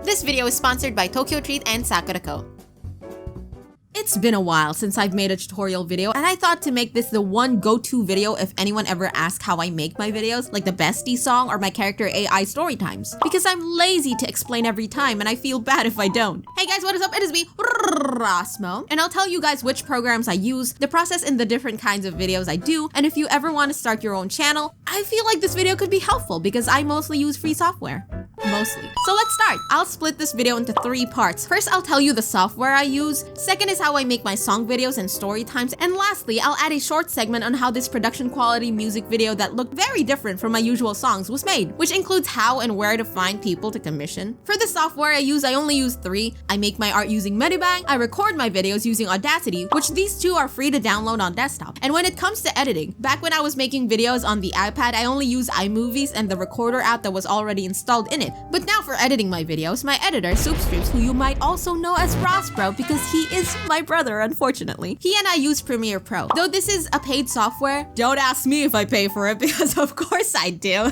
This video is sponsored by Tokyo Treat and Sakura Co. It's been a while since I've made a tutorial video, and I thought to make this the one go-to video if anyone ever asks how I make my videos, like the bestie song or my character AI story times. Because I'm lazy to explain every time and I feel bad if I don't. Hey guys, what is up? It is me, Rosmo, and I'll tell you guys which programs I use, the process in the different kinds of videos I do, and if you ever want to start your own channel, I feel like this video could be helpful because I mostly use free software. Mostly. So let's start. I'll split this video into 3 parts. First, I'll tell you the software I use. Second is how I make my song videos and story times. And lastly, I'll add a short segment on how this production quality music video that looked very different from my usual songs was made, which includes how and where to find people to commission. For the software I only use 3. I make my art using Medibang. I record my videos using Audacity, which these 2 are free to download on desktop. And when it comes to editing, back when I was making videos on the iPad, I only use iMovies and the recorder app that was already installed in it. But now for editing my videos, my editor, SoupStrips, who you might also know as Rosbro because he is my brother, unfortunately. He and I use Premiere Pro. Though this is a paid software, don't ask me if I pay for it because of course I do.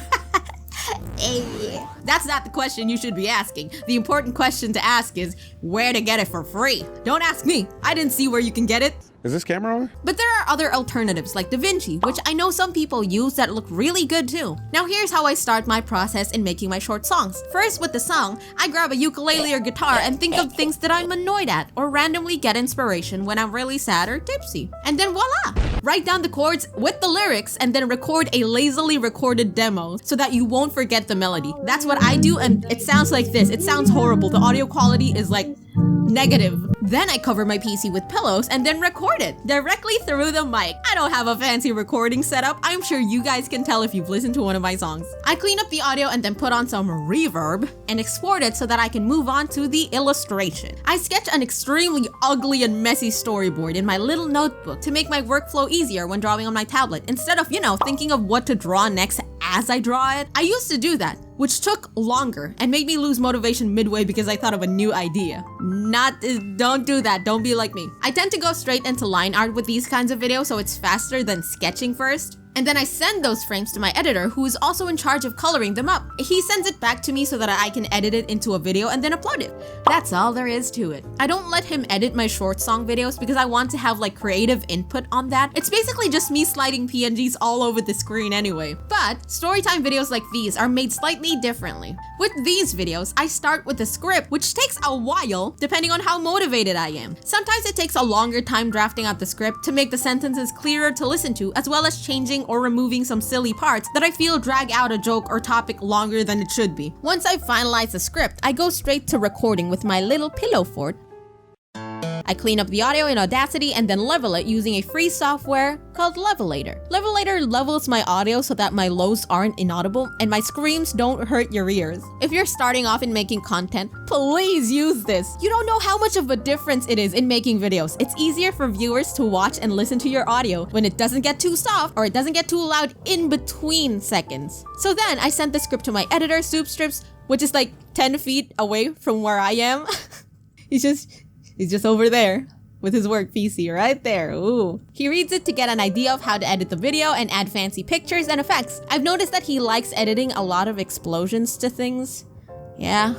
Hey. That's not the question you should be asking. The important question to ask is where to get it for free. Don't ask me. I didn't see where you can get it. Is this camera on? But there are other alternatives like DaVinci, which I know some people use that look really good too. Now here's how I start my process in making my short songs. First, with the song, I grab a ukulele or guitar and think of things that I'm annoyed at or randomly get inspiration when I'm really sad or tipsy. And then voila! Write down the chords with the lyrics and then record a lazily recorded demo so that you won't forget the melody. That's what I do, and it sounds like this. It sounds horrible. The audio quality is like negative. Then I cover my PC with pillows and then record it directly through the mic. I don't have a fancy recording setup. I'm sure you guys can tell if you've listened to one of my songs. I clean up the audio and then put on some reverb and export it so that I can move on to the illustration. I sketch an extremely ugly and messy storyboard in my little notebook to make my workflow easier when drawing on my tablet instead of, thinking of what to draw next as I draw it. I used to do that, which took longer and made me lose motivation midway because I thought of a new idea. Don't do that, don't be like me. I tend to go straight into line art with these kinds of videos so it's faster than sketching first. And then I send those frames to my editor, who is also in charge of coloring them up. He sends it back to me so that I can edit it into a video and then upload it. That's all there is to it. I don't let him edit my short song videos because I want to have creative input on that. It's basically just me sliding PNGs all over the screen anyway. But storytime videos like these are made slightly differently. With these videos, I start with a script, which takes a while depending on how motivated I am. Sometimes it takes a longer time drafting out the script to make the sentences clearer to listen to, as well as changing or removing some silly parts that I feel drag out a joke or topic longer than it should be. Once I've finalized the script, I go straight to recording with my little pillow fort. I clean up the audio in Audacity and then level it using a free software called Levelator. Levelator levels my audio so that my lows aren't inaudible and my screams don't hurt your ears. If you're starting off in making content, please use this. You don't know how much of a difference it is in making videos. It's easier for viewers to watch and listen to your audio when it doesn't get too soft or it doesn't get too loud in between seconds. So then I sent the script to my editor, SoupStrips, which is 10 feet away from where I am. He's just over there with his work PC right there. Ooh. He reads it to get an idea of how to edit the video and add fancy pictures and effects. I've noticed that he likes editing a lot of explosions to things. Yeah.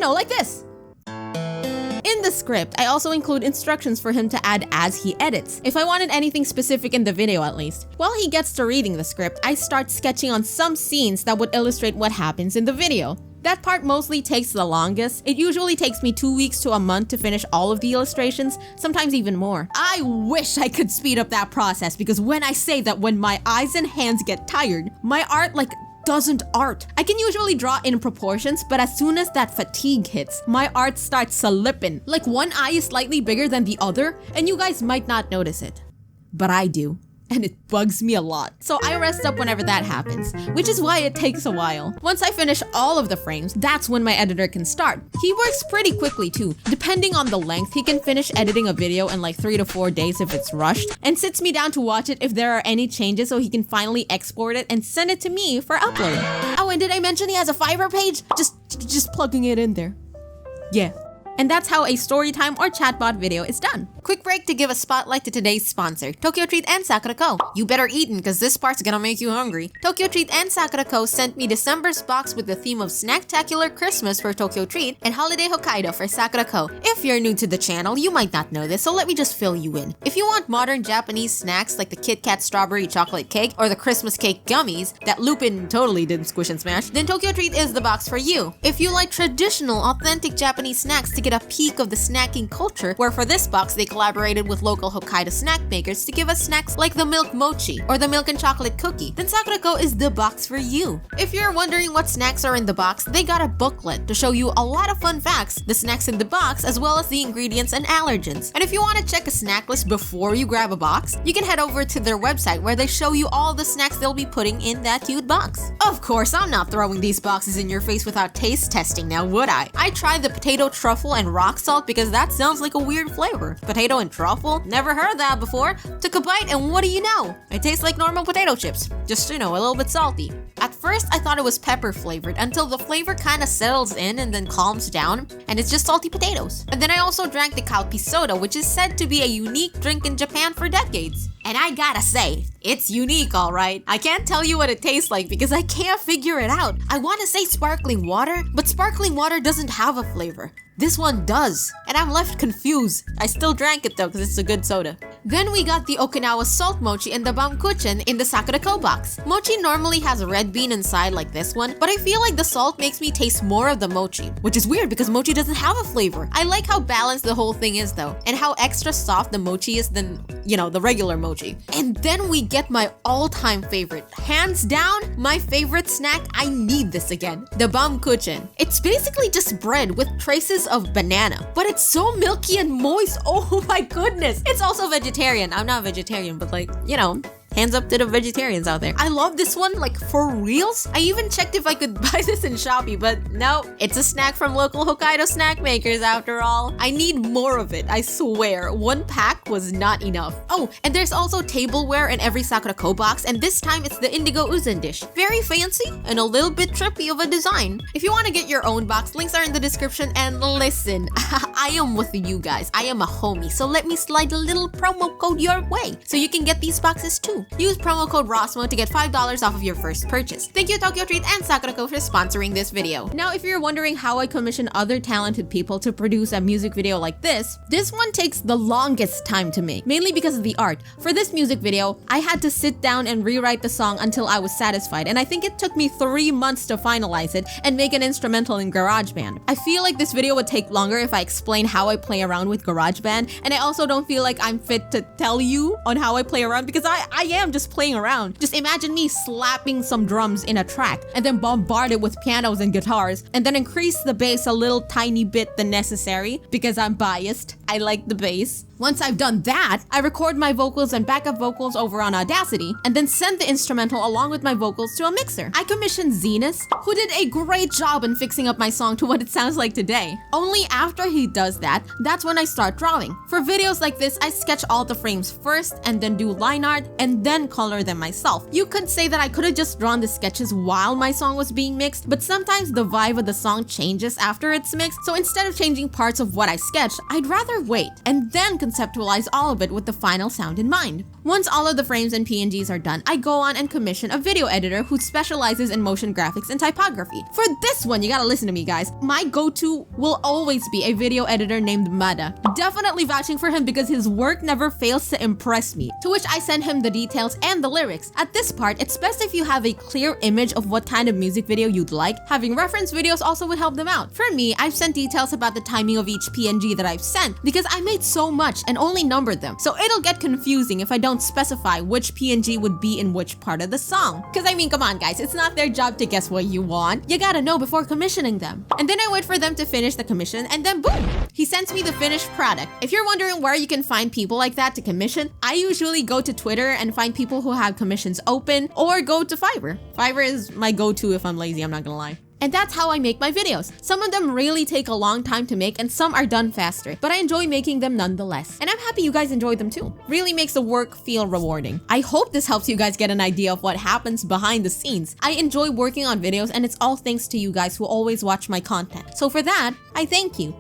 Like this. In the script, I also include instructions for him to add as he edits, if I wanted anything specific in the video at least. While he gets to reading the script, I start sketching on some scenes that would illustrate what happens in the video. That part mostly takes the longest. It usually takes me 2 weeks to a month to finish all of the illustrations, sometimes even more. I wish I could speed up that process because when I say that when my eyes and hands get tired, my art doesn't art. I can usually draw in proportions, but as soon as that fatigue hits, my art starts slipping. One eye is slightly bigger than the other, and you guys might not notice it. But I do. And it bugs me a lot. So I rest up whenever that happens, which is why it takes a while. Once I finish all of the frames, that's when my editor can start. He works pretty quickly too. Depending on the length, he can finish editing a video in 3 to 4 days if it's rushed, and sits me down to watch it if there are any changes so he can finally export it and send it to me for upload. Oh, and did I mention he has a Fiverr page? Just plugging it in there. Yeah. And that's how a storytime or chatbot video is done. Quick break to give a spotlight to today's sponsor, Tokyo Treat and Sakura Co. You better eatin' cause this part's gonna make you hungry. Tokyo Treat and Sakura Co. sent me December's box with the theme of Snacktacular Christmas for Tokyo Treat and Holiday Hokkaido for Sakura Co. If you're new to the channel, you might not know this, so let me just fill you in. If you want modern Japanese snacks like the Kit Kat strawberry chocolate cake or the Christmas cake gummies that Lupin totally didn't squish and smash, then Tokyo Treat is the box for you. If you like traditional, authentic Japanese snacks to get a peek of the snacking culture, where for this box they collaborated with local Hokkaido snack makers to give us snacks like the milk mochi or the milk and chocolate cookie, then Sakura Co is the box for you. If you're wondering what snacks are in the box, they got a booklet to show you a lot of fun facts, the snacks in the box, as well as the ingredients and allergens. And if you want to check a snack list before you grab a box, you can head over to their website where they show you all the snacks they'll be putting in that cute box. Of course, I'm not throwing these boxes in your face without taste testing now, would I? I tried the potato truffle and rock salt because that sounds like a weird flavor. Potato and truffle? Never heard that before. Took a bite and what do you know? It tastes like normal potato chips. Just, a little bit salty. At first, I thought it was pepper flavored until the flavor kind of settles in and then calms down, and it's just salty potatoes. And then I also drank the Kalpi soda, which is said to be a unique drink in Japan for decades. And I gotta say, it's unique, alright. I can't tell you what it tastes like because I can't figure it out. I want to say sparkling water, but sparkling water doesn't have a flavor. This one does, and I'm left confused. I still drank it though because it's a good soda. Then we got the Okinawa salt mochi and the bamkuchen in the Sakura Co box. Mochi normally has a red bean inside like this one, but I feel like the salt makes me taste more of the mochi, which is weird because mochi doesn't have a flavor. I like how balanced the whole thing is though, and how extra soft the mochi is than, the regular mochi. And then we get my all-time favorite, hands down, my favorite snack. I need this again, the bamkuchen. It's basically just bread with traces of banana, but it's so milky and moist. Oh my goodness. It's also vegetarian. I'm not vegetarian, but hands up to the vegetarians out there. I love this one, for reals. I even checked if I could buy this in Shopee, but no, it's a snack from local Hokkaido snack makers after all. I need more of it, I swear. One pack was not enough. Oh, and there's also tableware in every Sakura Co box, and this time it's the indigo uzen dish. Very fancy and a little bit trippy of a design. If you want to get your own box, links are in the description, and listen, I am with you guys. I am a homie, so let me slide a little promo code your way so you can get these boxes too. Use promo code ROSMO to get $5 off of your first purchase. Thank you Tokyo Treat and Sakura Co for sponsoring this video. Now, if you're wondering how I commission other talented people to produce a music video like this one takes the longest time to make, mainly because of the art. For this music video, I had to sit down and rewrite the song until I was satisfied, and I think it took me 3 months to finalize it and make an instrumental in GarageBand. I feel like this video would take longer if I explain how I play around with GarageBand, and I also don't feel like I'm fit to tell you on how I play around because I am just playing around. Just imagine me slapping some drums in a track and then bombard it with pianos and guitars and then increase the bass a little tiny bit than necessary because I'm biased. I like the bass. Once I've done that, I record my vocals and backup vocals over on Audacity and then send the instrumental along with my vocals to a mixer. I commissioned Zenus, who did a great job in fixing up my song to what it sounds like today. Only after he does that, that's when I start drawing. For videos like this, I sketch all the frames first and then do line art and then color them myself. You could say that I could have just drawn the sketches while my song was being mixed, but sometimes the vibe of the song changes after it's mixed, so instead of changing parts of what I sketched, I'd rather wait and then conceptualize all of it with the final sound in mind. Once all of the frames and PNGs are done, I go on and commission a video editor who specializes in motion graphics and typography. For this one, you gotta listen to me guys, my go-to will always be a video editor named Mada. Definitely vouching for him because his work never fails to impress me, to which I send him the details and the lyrics. At this part, it's best if you have a clear image of what kind of music video you'd like. Having reference videos also would help them out. For me, I've sent details about the timing of each PNG that I've sent because I made so much and only numbered them, so it'll get confusing if I don't specify which PNG would be in which part of the song. Cause come on guys, it's not their job to guess what you want. You gotta know before commissioning them. And then I wait for them to finish the commission and then boom! He sends me the finished product. If you're wondering where you can find people like that to commission, I usually go to Twitter and find people who have commissions open or go to Fiverr. Fiverr is my go-to if I'm lazy, I'm not gonna lie. And that's how I make my videos. Some of them really take a long time to make and some are done faster, but I enjoy making them nonetheless. And I'm happy you guys enjoy them too. Really makes the work feel rewarding. I hope this helps you guys get an idea of what happens behind the scenes. I enjoy working on videos and it's all thanks to you guys who always watch my content. So for that, I thank you.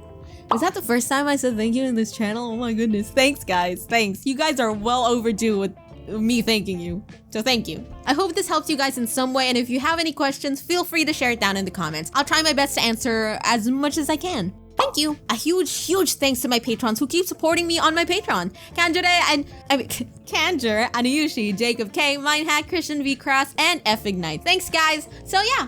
Is that the first time I said thank you in this channel? Oh my goodness. Thanks, guys. Thanks. You guys are well overdue with me thanking you. So thank you. I hope this helps you guys in some way, and if you have any questions, feel free to share it down in the comments. I'll try my best to answer as much as I can. Thank you. A huge thanks to my patrons who keep supporting me on my Patreon. Kanjur, Anayushi, Jacob K, Mindhack, Christian V Cross, and F Ignite. Thanks, guys. So yeah,